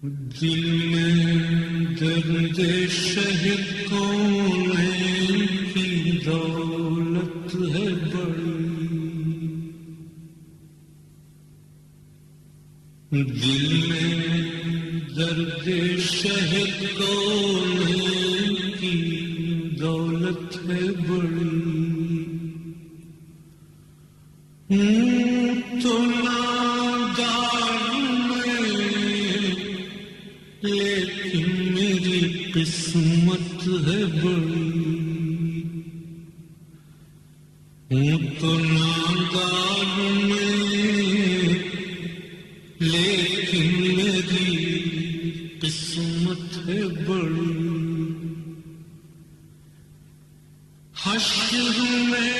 دل میں درد شہد کونین کی دولت ہے بڑی، دل میں درد شہد کونین کی دولت ہے بڑی، تو نادار میں لیکن میری قسمت ہے بڑی، تو نادار میں لیکن میری قسمت ہے بڑی، حشر میں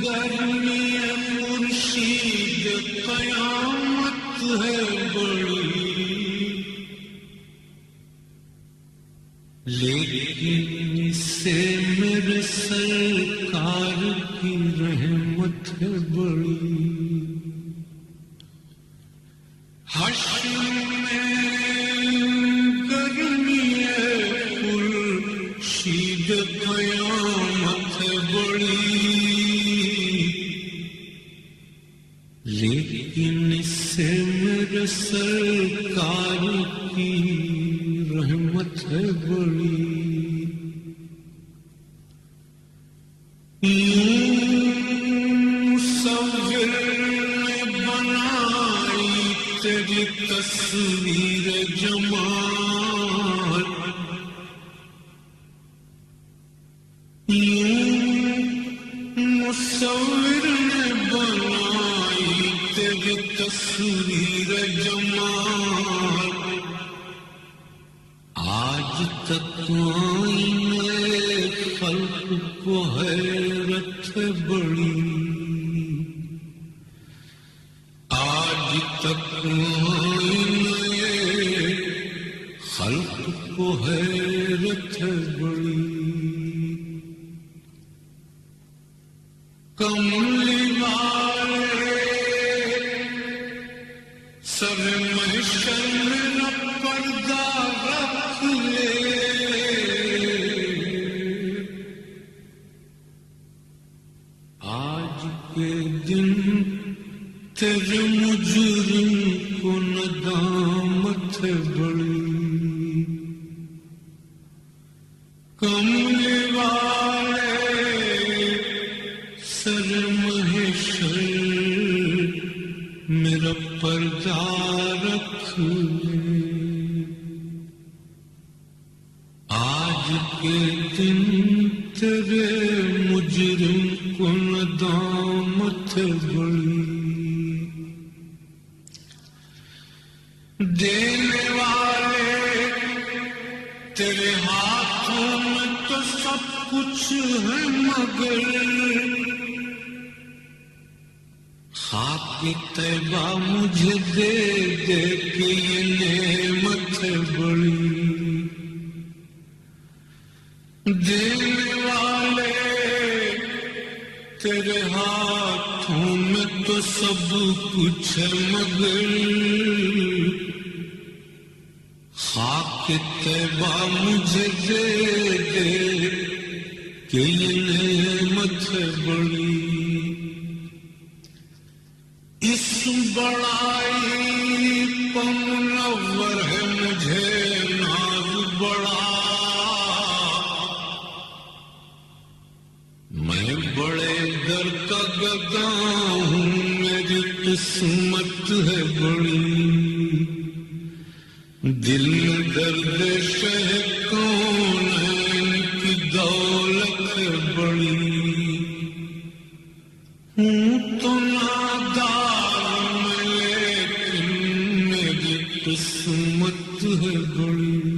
گرمی مرشید قیامت ہے بڑی، لیکن اس سے میرے سرکار کی رحمت ہے بڑی، حشر میں گرمی مرشید قیامت ہے بڑی، لیکن اس سے میرے سرکار کی رحمت ہے بڑی، مصور نے بنائی تیری تصویر جمال، مصور نے بنائی تیری تصویر جمال، آج تک آئینے خلق کو حیرت ہے بڑی، آج تک آئینے خلق کو حیرت ہے بڑی، کملی والے سر محشر میں نہ پردہ رکھ لے، آج کے دن تیرے مجرم کو ندامت ہے بڑی، کملی والے سر محشر میرا پردہ رکھ لے، آج کے دن تیرے مجرم کو ندامت ہے بڑی، دینے والے تیرے ہاتھوں میں تو سب کچھ ہے، مگر خاک طیبہ مجھے دے دے کہ یہ نعمت ہے بڑی، دینے والے تیرے ہاتھوں میں تو سب کچھ ہے، مگر خاک طیبہ مجھے دے دے کہ یہ نعمت ہے بڑی، اس بڑائی پر منور ہے مجھے ناز بڑا، میں بڑے در کا گدا ہوں، میری قسمت ہے بڑی، دل میں درد شہ کونین کی دولت ہے بڑی، ہوں تو نادار میں لیکن میری قسمت ہے بڑی۔